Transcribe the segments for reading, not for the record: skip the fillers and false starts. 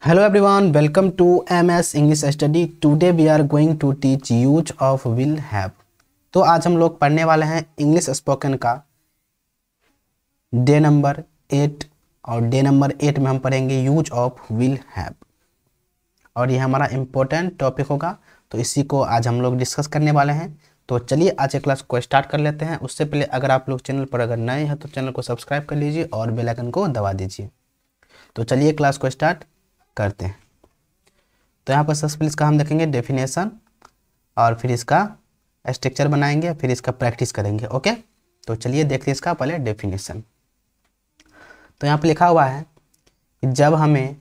Hello everyone, welcome to MS English Study. Today we are going to teach use of will have. तो आज हम लोग पढ़ने वाले हैं इंग्लिश स्पोकन का डे नंबर 8 और डे नंबर 8 में हम पढ़ेंगे यूज ऑफ विल हैव और ये हमारा इम्पोर्टेंट टॉपिक होगा, तो इसी को आज हम लोग डिस्कस करने वाले हैं। तो चलिए आज के क्लास को स्टार्ट कर लेते हैं। उससे पहले अगर आप लोग चैनल पर अगर नए हैं तो चैनल को सब्सक्राइब कर लीजिए और बेल आइकन को दबा दीजिए। तो चलिए क्लास को स्टार्ट करते हैं। तो यहाँ पर सबसे पहले इसका हम देखेंगे डेफिनेशन और फिर इसका स्ट्रक्चर बनाएंगे, फिर इसका प्रैक्टिस करेंगे। ओके, तो चलिए देखते हैं इसका पहले डेफिनेशन। तो यहाँ पर लिखा हुआ है कि जब हमें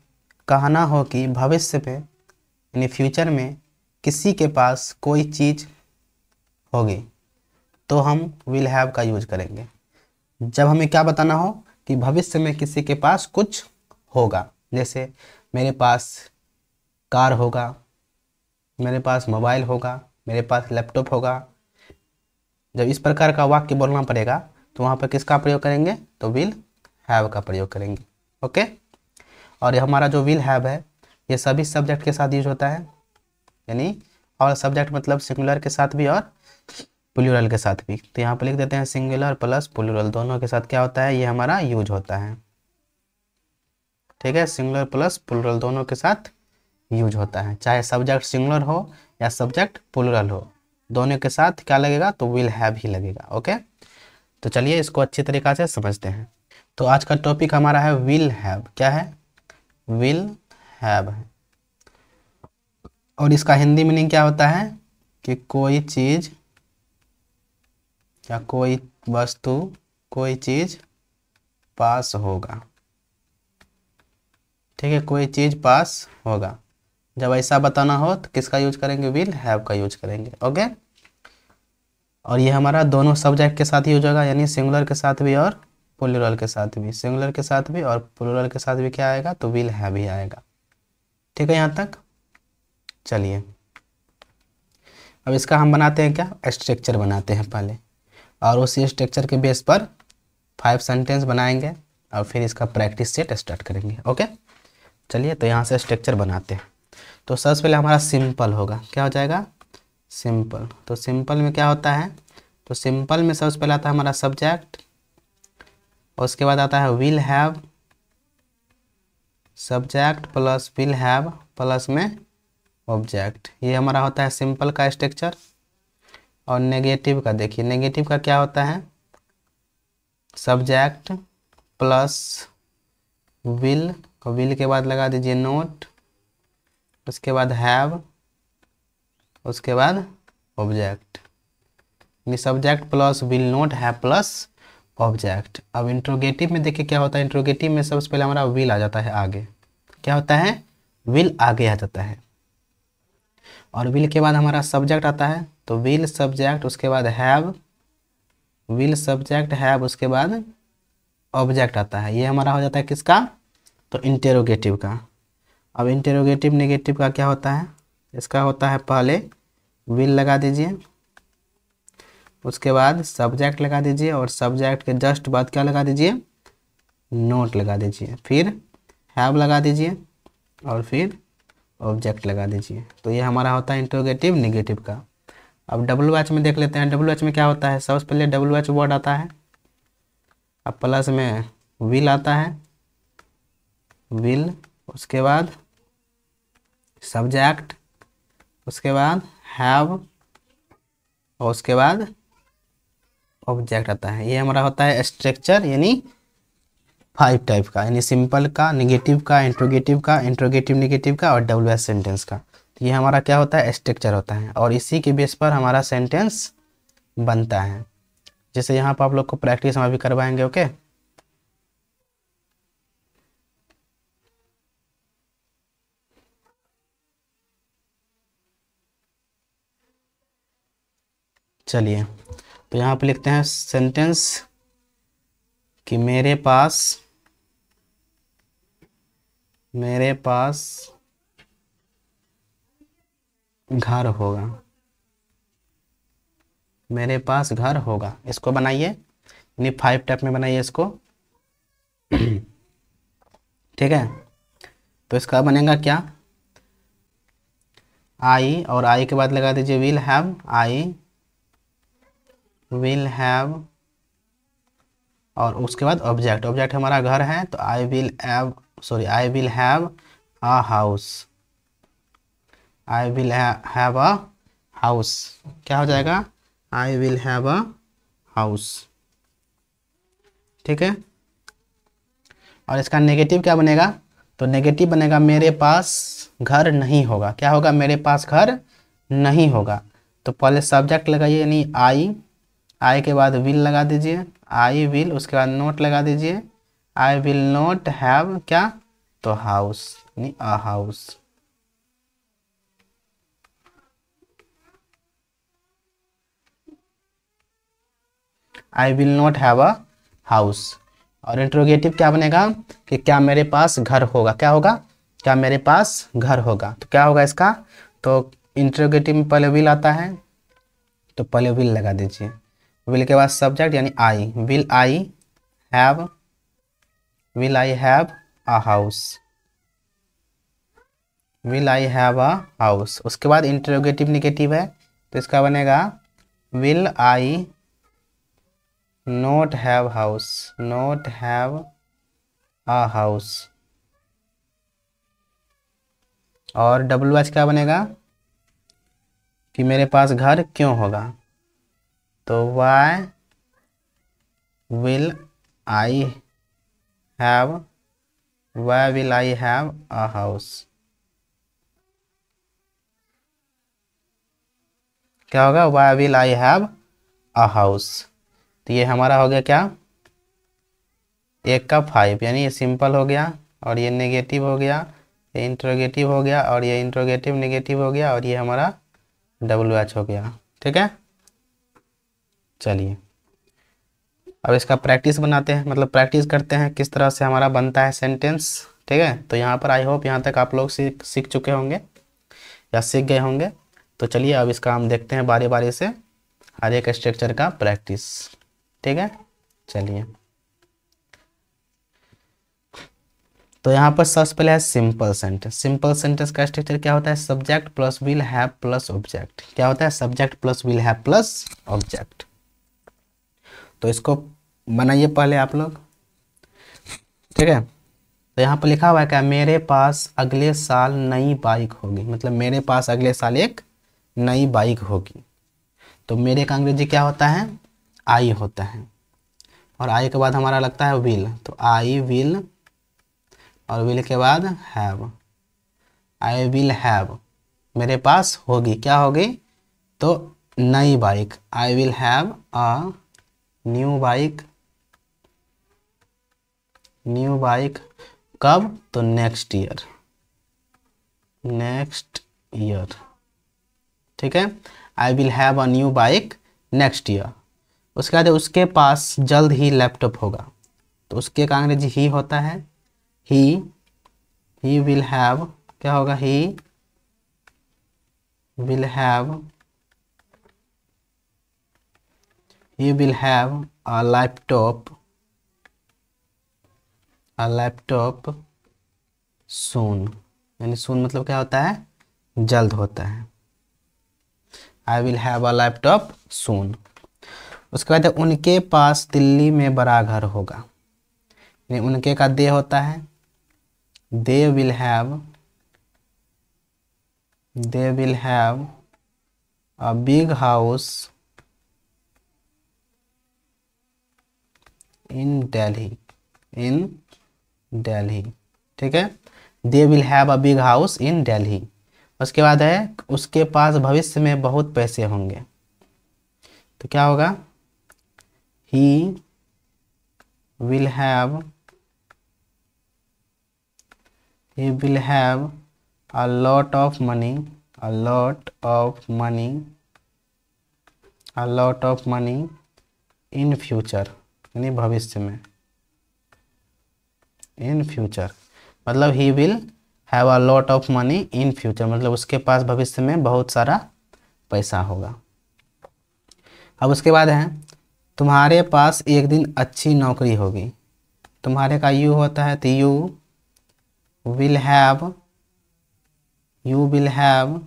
कहना हो कि भविष्य में यानी फ्यूचर में किसी के पास कोई चीज़ होगी तो हम विल हैव का यूज करेंगे। जब हमें क्या बताना हो कि भविष्य में किसी के पास कुछ होगा, जैसे मेरे पास कार होगा, मेरे पास मोबाइल होगा, मेरे पास लैपटॉप होगा। जब इस प्रकार का वाक्य बोलना पड़ेगा तो वहाँ पर किसका प्रयोग करेंगे? तो विल हैव का प्रयोग करेंगे। ओके, और ये हमारा जो विल हैव है ये सभी सब्जेक्ट के साथ यूज होता है, यानी और सब्जेक्ट मतलब सिंगुलर के साथ भी और प्लूरल के साथ भी। तो यहाँ पर लिख देते हैं सिंगुलर प्लस प्लूरल दोनों के साथ क्या होता है, ये हमारा यूज होता है। ठीक है, सिंगुलर प्लस प्लूरल दोनों के साथ यूज होता है, चाहे सब्जेक्ट सिंगुलर हो या सब्जेक्ट प्लूरल हो, दोनों के साथ क्या लगेगा? तो विल हैव ही लगेगा। ओके, तो चलिए इसको अच्छी तरीक़ा से समझते हैं। तो आज का टॉपिक हमारा है विल हैव। क्या है? विल हैव है, और इसका हिंदी मीनिंग क्या होता है कि कोई चीज़ या कोई वस्तु, कोई चीज़ पास होगा। ठीक है, कोई चीज़ पास होगा। जब ऐसा बताना हो तो किसका यूज करेंगे? विल हैव का यूज करेंगे। ओके, और ये हमारा दोनों सब्जेक्ट के साथ यूज होगा, यानी सिंगुलर के साथ भी और प्लूरल के साथ भी। सिंगुलर के साथ भी और प्लूरल के साथ भी क्या आएगा? तो विल हैव ही आएगा। ठीक है यहाँ तक। चलिए अब इसका हम बनाते हैं क्या? स्ट्रक्चर बनाते हैं पहले, और उसी स्ट्रक्चर के बेस पर 5 सेंटेंस बनाएंगे और फिर इसका प्रैक्टिस सेट स्टार्ट करेंगे। ओके, चलिए तो यहाँ से स्ट्रक्चर बनाते हैं। तो सबसे पहले हमारा सिंपल होगा। क्या हो जाएगा? सिंपल। तो सिंपल में क्या होता है? तो सिंपल में सबसे पहले आता है हमारा सब्जेक्ट, और उसके बाद आता है will have, subject plus will have plus में ऑब्जेक्ट। ये हमारा होता है सिंपल का स्ट्रक्चर। और नेगेटिव का देखिए, नेगेटिव का क्या होता है? सब्जेक्ट प्लस विल, विल के बाद लगा दीजिए नोट, उसके बाद हैव, उसके बाद ऑब्जेक्ट। यानी subject plus will note have plus object. अब इंट्रोगेटिव में देखिए क्या होता है? इंट्रोगेटिव में सबसे पहले हमारा विल आ जाता है आगे। क्या होता है? विल आगे आ जाता है, और विल के बाद हमारा सब्जेक्ट आता है। तो विल सब्जेक्ट, उसके बाद हैव, विल सब्जेक्ट हैव, उसके बाद ऑब्जेक्ट आता है। ये हमारा हो जाता है किसका? तो इंटेरोगेटिव का। अब इंटेरोगेटिव नेगेटिव का क्या होता है? इसका होता है पहले विल लगा दीजिए, उसके बाद सब्जेक्ट लगा दीजिए, और सब्जेक्ट के जस्ट बाद क्या लगा दीजिए? नोट लगा दीजिए, फिर हैव लगा दीजिए, और फिर ऑब्जेक्ट लगा दीजिए। तो ये हमारा होता है इंटेरोगेटिव नेगेटिव का। अब डब्ल्यू एच में देख लेते हैं। डब्ल्यू एच में क्या होता है? सबसे पहले डब्ल्यू एच वर्ड आता है, अब प्लस में विल आता है, विल, उसके बाद सब्जेक्ट, उसके बाद हैव, और उसके बाद ऑब्जेक्ट आता है। ये हमारा होता है स्ट्रक्चर, यानी 5 टाइप का, यानी सिंपल का, नेगेटिव का, इंट्रोगेटिव नेगेटिव का और डब्ल्यू एच सेंटेंस का। तो ये हमारा क्या होता है? स्ट्रक्चर होता है, और इसी के बेस पर हमारा सेंटेंस बनता है। जैसे यहाँ पर आप लोग को प्रैक्टिस हम अभी करवाएंगे। ओके, चलिए तो यहाँ पे लिखते हैं सेंटेंस कि मेरे पास घर होगा। मेरे पास घर होगा, इसको बनाइए, यानी 5 टाइप में बनाइए इसको। ठीक है, तो इसका बनेगा क्या, आई, और आई के बाद लगा दीजिए will have, I will have, और उसके बाद ऑब्जेक्ट, ऑब्जेक्ट हमारा घर है तो I will have a house, I will have a house, क्या हो जाएगा, I will have a house. ठीक है, और इसका नेगेटिव क्या बनेगा, तो नेगेटिव बनेगा मेरे पास घर नहीं होगा। क्या होगा, मेरे पास घर नहीं होगा। तो पहले सब्जेक्ट लगाइए यानी आई के बाद विल लगा दीजिए, आई विल, उसके बाद नोट लगा दीजिए, आई विल नॉट हैव क्या, तो हाउस यानी a house. I will not have a house. और इंट्रोगेटिव क्या बनेगा कि क्या मेरे पास घर होगा, क्या होगा, क्या मेरे पास घर होगा। तो क्या होगा इसका, तो इंट्रोगेटिव में पहले विल आता है तो पहले विल लगा दीजिए, विल के बाद सब्जेक्ट यानी I, will I have a house, will I have a house. उसके बाद इंट्रोगेटिव नेगेटिव है तो इसका बनेगा will I not have house, not have a house. और WH क्या बनेगा कि मेरे पास घर क्यों होगा, तो why will I have, why will I have a house. क्या होगा, why will I have a house. तो ये हमारा हो गया क्या, 1 का 5, यानी ये सिंपल हो गया और ये नेगेटिव हो गया, ये इंट्रोगेटिव हो गया और ये इंट्रोगेटिव नेगेटिव हो गया और ये हमारा WH हो गया। ठीक है, चलिए अब इसका प्रैक्टिस बनाते हैं, मतलब प्रैक्टिस करते हैं किस तरह से हमारा बनता है सेंटेंस। ठीक है, तो यहाँ पर आई होप यहाँ तक आप लोग सीख चुके होंगे या सीख गए होंगे। तो चलिए अब इसका हम देखते हैं बारी बारी से हर एक स्ट्रक्चर का प्रैक्टिस। ठीक है, चलिए तो यहाँ पर सबसे पहले है सिंपल सेंटेंस। सिंपल सेंटेंस का स्ट्रक्चर क्या होता है, subject plus will have plus object. क्या होता है, subject plus will have plus object. तो इसको बनाइए पहले आप लोग। ठीक है, तो यहाँ पर लिखा हुआ है क्या, मेरे पास अगले साल नई बाइक होगी, मतलब मेरे पास अगले साल एक नई बाइक होगी। तो मेरे का अंग्रेजी क्या होता है, आई होता है, और आई के बाद हमारा लगता है विल, तो आई विल, और विल के बाद हैव, आई विल हैव, मेरे पास होगी, क्या होगी, तो नई bike, I will have a new bike, new bike कब, तो नेक्स्ट ईयर, नेक्स्ट ईयर। ठीक है, I will have a new bike next year. उसके बाद उसके पास जल्द ही लैपटॉप होगा, तो उसके का अंग्रेजी ही होता है, ही विल हैव, क्या होगा, he will have, he will have a laptop soon, यानी soon मतलब क्या होता है, जल्द होता है। I will have a laptop soon। उसके बाद उनके पास दिल्ली में बड़ा घर होगा, यानी उनके का दे होता है, they will have a big house in Delhi। ठीक है, they will have a big house in Delhi. उसके बाद है उसके पास भविष्य में बहुत पैसे होंगे, तो क्या होगा, he will have a lot of money, in future, यानी भविष्य में, इन फ्यूचर मतलब he will have a lot of money in future, मतलब उसके पास भविष्य में बहुत सारा पैसा होगा। अब उसके बाद है तुम्हारे पास एक दिन अच्छी नौकरी होगी, तुम्हारे का यू होता है, तो will have, you will have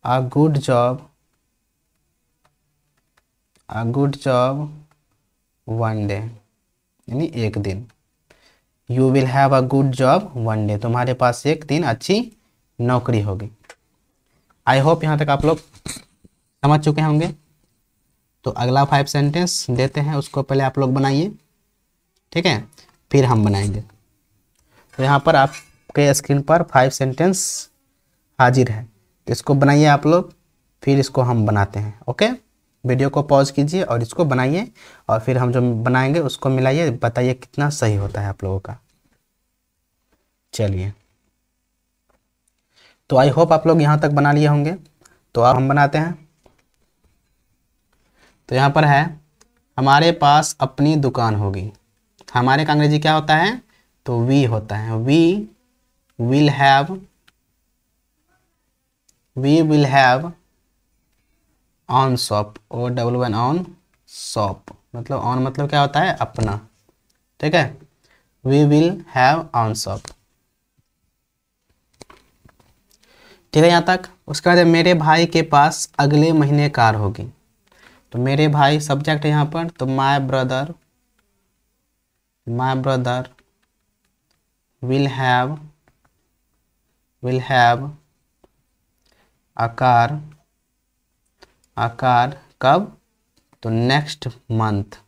a good job one day, यानी एक दिन। You will have a good job one day, तुम्हारे पास एक दिन अच्छी नौकरी होगी। आई होप यहाँ तक आप लोग समझ चुके होंगे। तो अगला 5 सेंटेंस देते हैं, उसको पहले आप लोग बनाइए, ठीक है, फिर हम बनाएंगे। तो यहाँ पर आपके स्क्रीन पर 5 सेंटेंस हाजिर है, तो इसको बनाइए आप लोग, फिर इसको हम बनाते हैं। ओके, वीडियो को पॉज कीजिए और इसको बनाइए, और फिर हम जो बनाएंगे उसको मिलाइए, बताइए कितना सही होता है आप लोगों का। चलिए, तो आई होप आप लोग यहाँ तक बना लिए होंगे। तो अब हम बनाते हैं। तो यहाँ पर है, हमारे पास अपनी दुकान होगी। हमारे का अंग्रेजी क्या होता है? तो वी होता है। We will have own shop, और डबल वन ऑन शॉप, मतलब ऑन मतलब क्या होता है? अपना, ठीक है। We will have own shop, ठीक है यहाँ तक। उसके बाद मेरे भाई के पास अगले महीने कार होगी। तो मेरे भाई सब्जेक्ट है यहाँ पर, तो my brother will have a car कब? तो नेक्स्ट मंथ,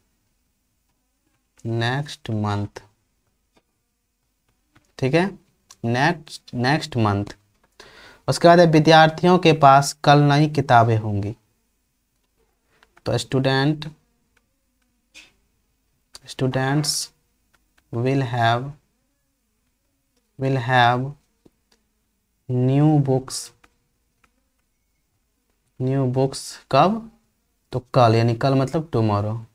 ठीक है, नेक्स्ट मंथ। उसके बाद विद्यार्थियों के पास कल नई किताबें होंगी। तो students will have new books कब? तो कल, यानी कल मतलब टुमारो।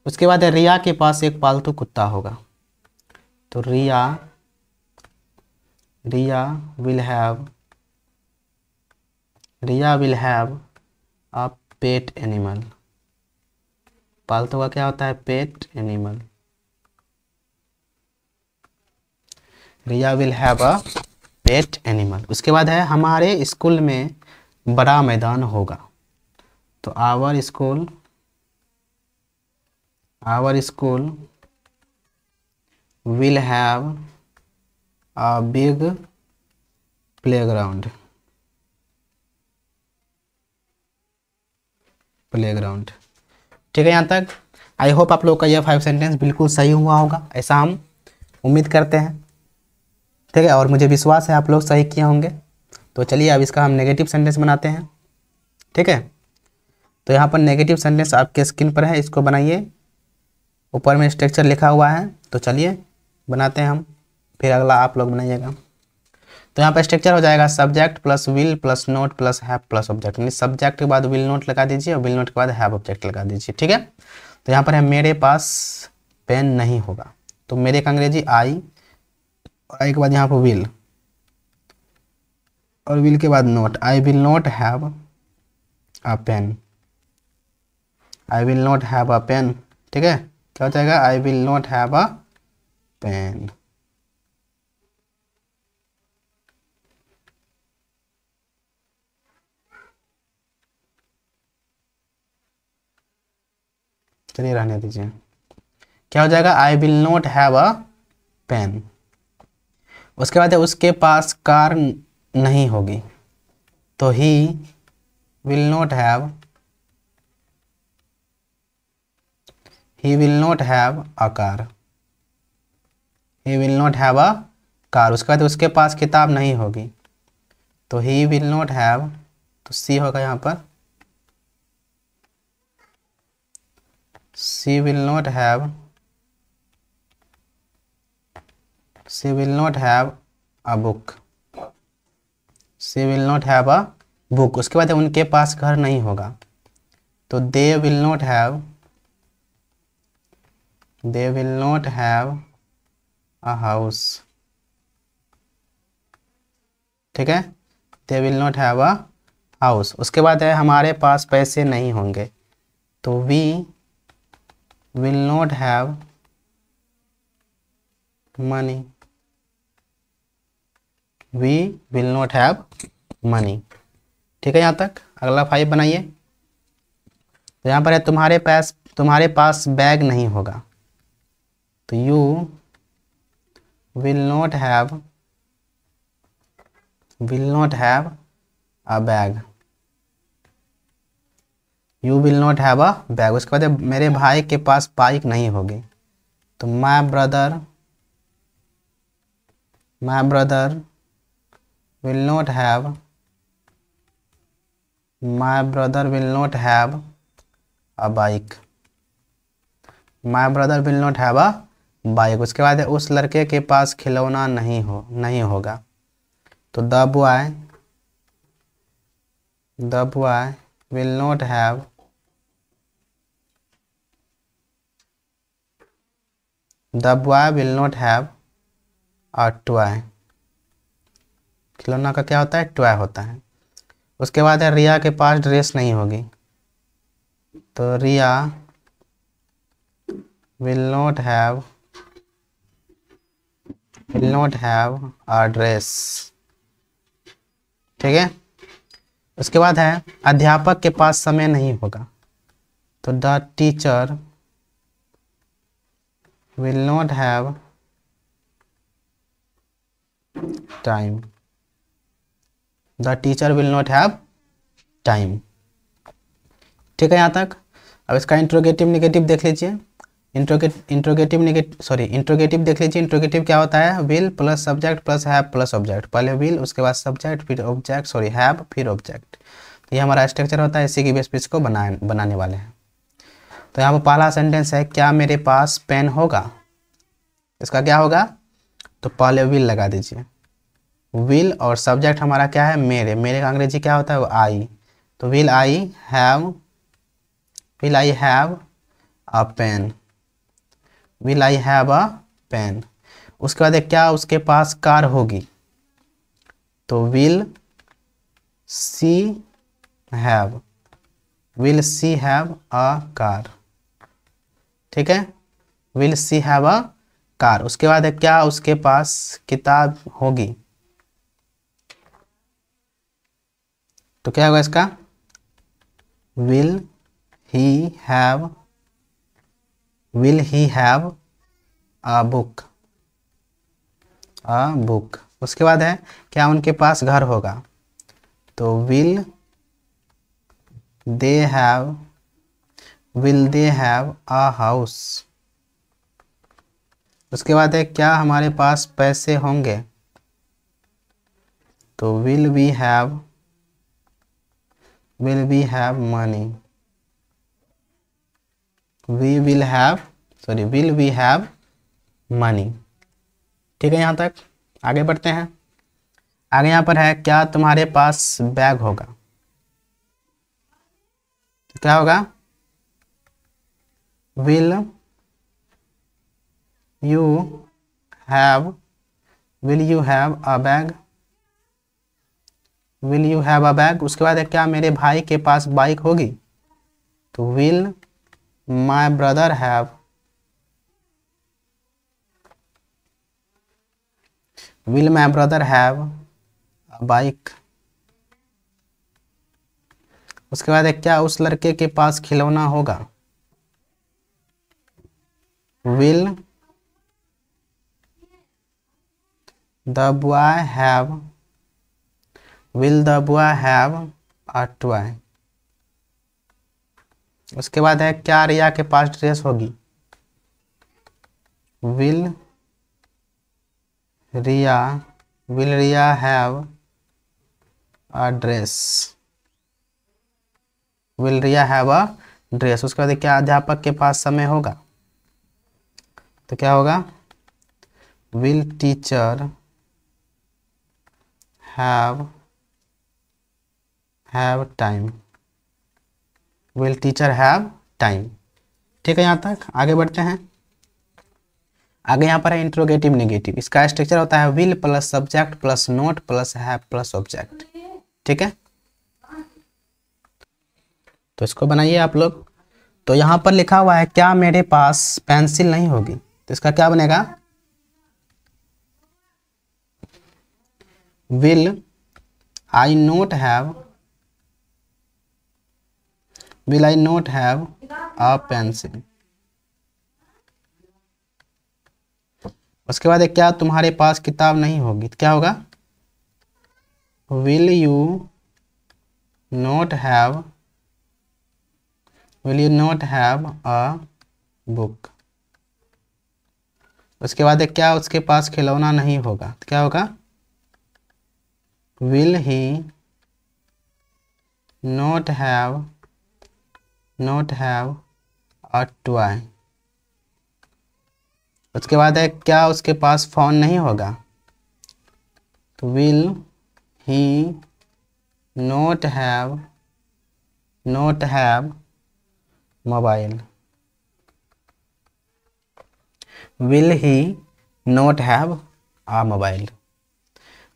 उसके बाद रिया के पास एक पालतू कुत्ता होगा। तो Riya will have a pet animal. पालतू का क्या होता है? Pet animal. Riya will have a pet animal. उसके बाद है, हमारे स्कूल में बड़ा मैदान होगा। तो our school will have a big playground, ठीक है यहाँ तक। आई होप आप लोग का यह 5 सेंटेंस बिल्कुल सही हुआ होगा, ऐसा हम उम्मीद करते हैं, ठीक है, और मुझे विश्वास है आप लोग सही किए होंगे। तो चलिए अब इसका हम नेगेटिव सेंटेंस बनाते हैं, ठीक है। तो यहाँ पर नेगेटिव सेंटेंस आपके स्क्रीन पर है, इसको बनाइए, ऊपर में स्ट्रक्चर लिखा हुआ है। तो चलिए बनाते हैं हम, फिर अगला आप लोग बनाइएगा। तो यहाँ पर स्ट्रक्चर हो जाएगा subject plus will plus note plus have plus object, यानी सब्जेक्ट के बाद विल नोट लगा दीजिए और विल नोट के बाद हैव ऑब्जेक्ट लगा दीजिए, ठीक है। तो यहाँ पर है, मेरे पास पेन नहीं होगा। तो मेरे का अंग्रेजी आई, और आई के बाद यहाँ पर विल, और विल के बाद not. I will not have a pen, ठीक है। क्या हो जाएगा? I will not have a pen. चलिए रहने दीजिए। क्या हो जाएगा? I will not have a pen. उसके बाद है, उसके पास कार नहीं होगी। तो he will not have a car, उसके बाद उसके पास किताब नहीं होगी। तो ही विल नॉट हैव, तो सी होगा यहाँ पर, she will not have a book, उसके बाद उनके पास घर नहीं होगा। तो they will not have a house, ठीक है, they will not have a house. उसके बाद है, हमारे पास पैसे नहीं होंगे। तो we will not have money, we will not have money. ठीक है, यहाँ तक। अगला 5 बनाइए। तो यहाँ पर है तुम्हारे पास बैग नहीं होगा, तो you will not have a bag, you will not have a bag. उसके बाद मेरे भाई के पास बाइक नहीं होगी, तो my brother will not have a bike, my brother will not have a bike. उसके बाद है उस लड़के के पास खिलौना नहीं होगा, तो the boy will not have a toy. खिलौना का क्या होता है? टॉय होता है। उसके बाद है रिया के पास ड्रेस नहीं होगी, तो Riya will not have a dress. ठीक है। उसके बाद है अध्यापक के पास समय नहीं होगा, तो the teacher will not have time, the teacher will not have time. ठीक है, यहाँ तक। अब इसका इंट्रोगेटिव नेगेटिव देख लीजिए। इंट्रोगेटिव देख लीजिए। इंट्रोगेटिव क्या होता है? Will plus subject plus have plus object. पहले विल, उसके बाद सब्जेक्ट, फिर ऑब्जेक्ट, हैव, फिर ऑब्जेक्ट। तो ये हमारा स्ट्रक्चर होता है, इसी की बेस पे इसको बनाने वाले हैं। तो यहाँ पर पहला सेंटेंस है, क्या मेरे पास पेन होगा? इसका क्या होगा? तो पहले विल लगा दीजिए। विल और सब्जेक्ट हमारा क्या है? मेरे का अंग्रेजी क्या होता है? वो आई। तो will I have a pen, will I have a pen. उसके बाद क्या उसके पास कार होगी? तो will she have a car. ठीक है, will she have a car. उसके बाद है क्या उसके पास किताब होगी? तो क्या होगा इसका? Will he have a book. उसके बाद है क्या उनके पास घर होगा? तो will they have a house. उसके बाद है क्या हमारे पास पैसे होंगे? तो will we have money, will we have money. ठीक है, यहाँ तक। आगे बढ़ते हैं। आगे यहाँ पर है क्या तुम्हारे पास बैग होगा? तो क्या होगा? Will you have a bag, उसके बाद है क्या मेरे भाई के पास बाइक होगी? तो will my brother have a bike. उसके बाद है क्या उस लड़के के पास खिलौना होगा? Will the boy have a toy. उसके बाद है क्या रिया के पास ड्रेस होगी? Will Riya have a dress, उसके बाद क्या अध्यापक के पास समय होगा? तो क्या होगा? विल टीचर हैव टाइम, ठीक है, यहाँ तक। आगे बढ़ते हैं। आगे यहाँ पर है इंट्रोगेटिव नेगेटिव। इसका स्ट्रक्चर होता है will plus subject plus note plus have plus object. ठीक है, तो इसको बनाइए आप लोग। तो यहाँ पर लिखा हुआ है क्या मेरे पास पेंसिल नहीं होगी, तो इसका क्या बनेगा, will I not have, will I not have a pencil. उसके बाद एक क्या तुम्हारे पास किताब नहीं होगी, तो क्या होगा, will you not have, will you not have a book. उसके बाद एक क्या उसके पास खिलौना नहीं होगा, तो क्या होगा, will he not have a toy. उसके बाद है क्या उसके पास फोन नहीं होगा, तो will he not have mobile, will he not have a mobile.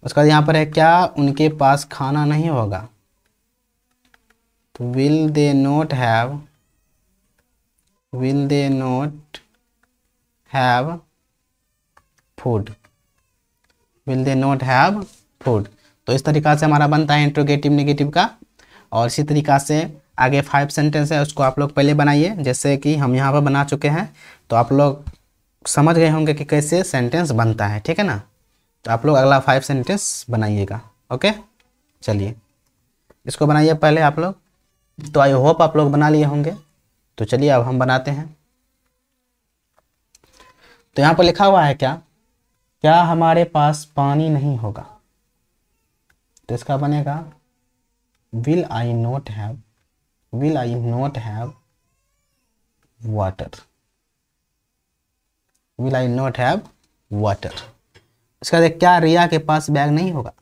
उसके बाद यहाँ पर है क्या उनके पास खाना नहीं होगा, तो will they not have food, will they not have food. तो इस तरीक़ा से हमारा बनता है इंट्रोगेटिव नेगेटिव का। और इसी तरीक़ा से आगे 5 सेंटेंस है, उसको आप लोग पहले बनाइए, जैसे कि हम यहाँ पर बना चुके हैं, तो आप लोग समझ गए होंगे कि कैसे सेंटेंस बनता है, ठीक है ना। तो आप लोग अगला 5 सेंटेंस बनाइएगा। ओके, चलिए इसको बनाइए पहले आप लोग। तो आई होप आप लोग बना लिए होंगे। तो चलिए अब हम बनाते हैं। तो यहाँ पर लिखा हुआ है क्या हमारे पास पानी नहीं होगा, तो इसका बनेगा will I not have water, will I not have water. इसका बाद क्या रिया के पास बैग नहीं होगा,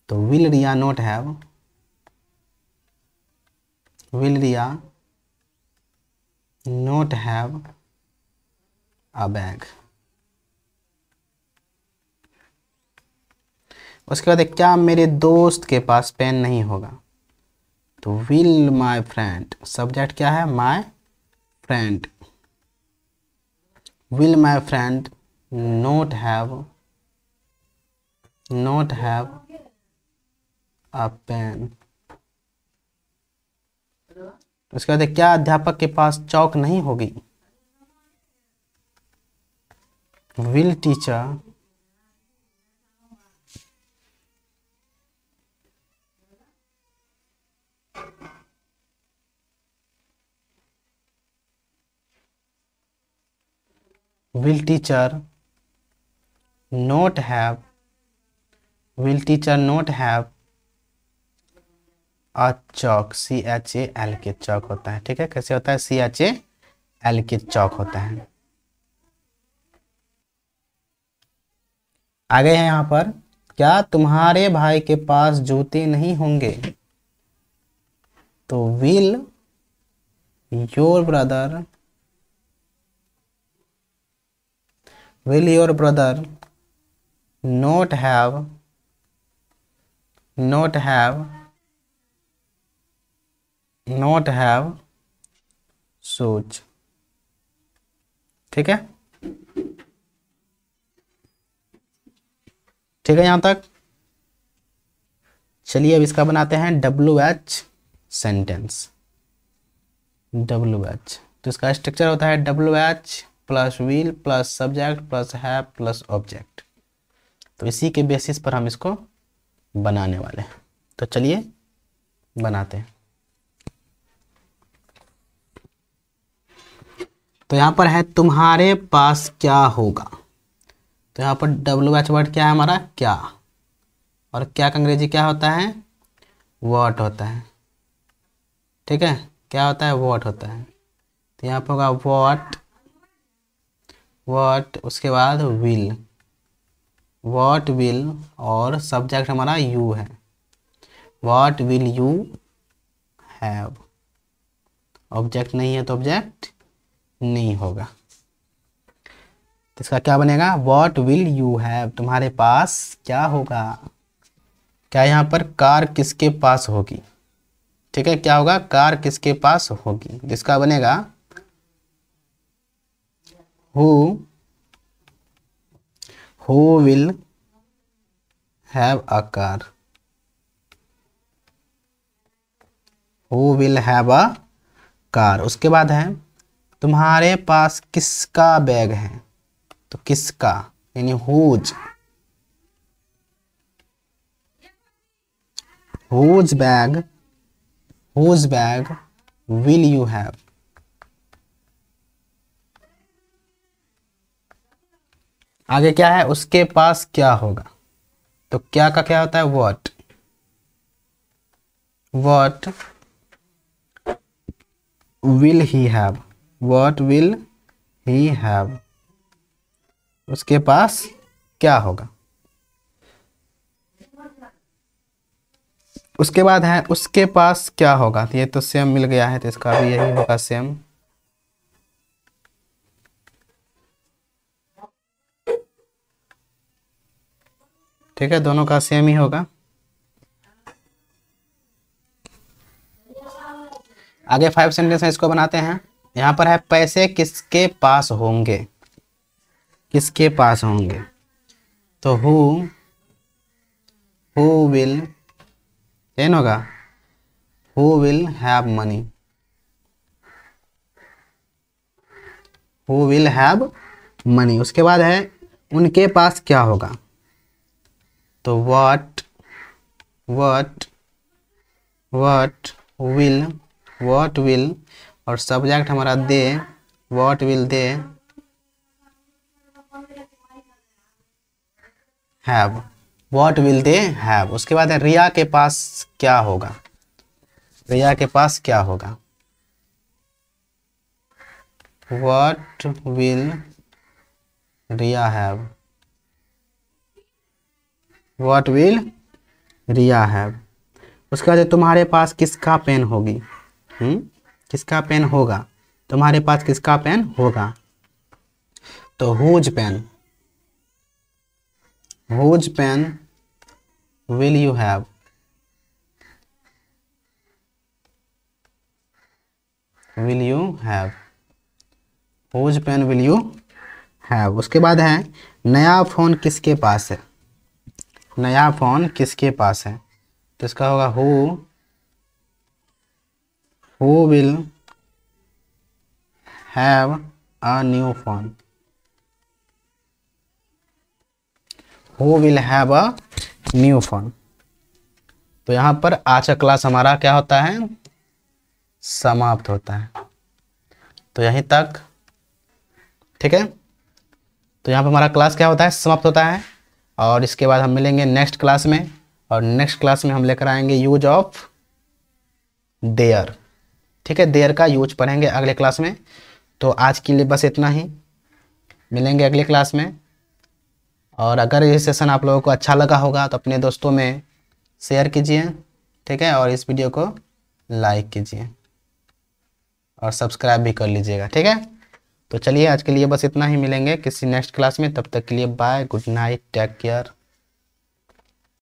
तो will Riya not have a bag. उसके बाद क्या मेरे दोस्त के पास पेन नहीं होगा, तो विल माय फ्रेंड, सब्जेक्ट क्या है, my friend, will my friend not have a pen. उसके बाद क्या अध्यापक के पास चौक नहीं होगी, will teacher not have a chalk, CHAL के चौक होता है, ठीक है। कैसे होता है, CHAL के चौक होता है। आगे है यहाँ पर क्या तुम्हारे भाई के पास जूते नहीं होंगे, तो will your brother not have shoes, ठीक है। ठीक है यहाँ तक। चलिए अब इसका बनाते हैं WH सेंटेंस। WH, तो इसका स्ट्रक्चर होता है WH plus will plus subject plus have plus object. तो इसी के बेसिस पर हम इसको बनाने वाले हैं। तो चलिए बनाते हैं। तो यहाँ पर है तुम्हारे पास क्या होगा, तो यहाँ पर WH वर्ड क्या है हमारा, क्या, और क्या का अंग्रेजी क्या होता है, व्हाट होता है, ठीक है। क्या होता है, व्हाट होता है। तो यहाँ पर होगा व्हाट, उसके बाद विल, व्हाट विल, और सब्जेक्ट हमारा यू है, what will you have. Object नहीं है तो ऑब्जेक्ट नहीं होगा। तो इसका क्या बनेगा, व्हाट विल यू हैव, तुम्हारे पास क्या होगा। क्या यहाँ पर कार किसके पास होगी, ठीक है, क्या होगा, कार किसके पास होगी, जिसका बनेगा who will have a car, who will have a car. उसके बाद है तुम्हारे पास किसका बैग है, तो किसका यानी whose, whose bag will you have. आगे क्या है, उसके पास क्या होगा, तो क्या का क्या होता है, what will he have, what will he have, उसके पास क्या होगा। उसके बाद है उसके पास क्या होगा, तो ये तो सेम मिल गया है, तो इसका भी यही होगा सेम। ठीक है, दोनों का सेम ही होगा। आगे 5 सेंटेंस है, इसको बनाते हैं। यहाँ पर है पैसे किसके पास होंगे, किसके पास होंगे, तो हु विल एन होगा, who will have money, who will have money. उसके बाद है उनके पास क्या होगा, तो what will और सब्जेक्ट हमारा दे, what will they have, what will they have। उसके बाद है रिया के पास क्या होगा, रिया के पास क्या होगा, what will Riya have, what will Riya have. उसके बाद तुम्हारे पास किसका पेन होगी, किसका पेन होगा, तुम्हारे पास किसका पेन होगा, तो whose pen will you have, will you have, whose pen will you have. उसके बाद है नया फोन किसके पास है, नया फोन किसके पास है, तो इसका होगा who will have a new phone, who will have a new phone. तो यहाँ पर आज का क्लास हमारा क्या होता है, समाप्त होता है। तो यहीं तक, ठीक है, तो यहाँ पर हमारा क्लास क्या होता है, समाप्त होता है। और इसके बाद हम मिलेंगे नेक्स्ट क्लास में, और नेक्स्ट क्लास में हम लेकर आएंगे यूज ऑफ देयर। ठीक है, देयर का यूज पढ़ेंगे अगले क्लास में। तो आज के लिए बस इतना ही, मिलेंगे अगले क्लास में। और अगर ये सेशन आप लोगों को अच्छा लगा होगा तो अपने दोस्तों में शेयर कीजिए, ठीक है, और इस वीडियो को लाइक कीजिए और सब्सक्राइब भी कर लीजिएगा, ठीक है। तो चलिए आज के लिए बस इतना ही, मिलेंगे किसी नेक्स्ट क्लास में, तब तक के लिए bye, good night, take care.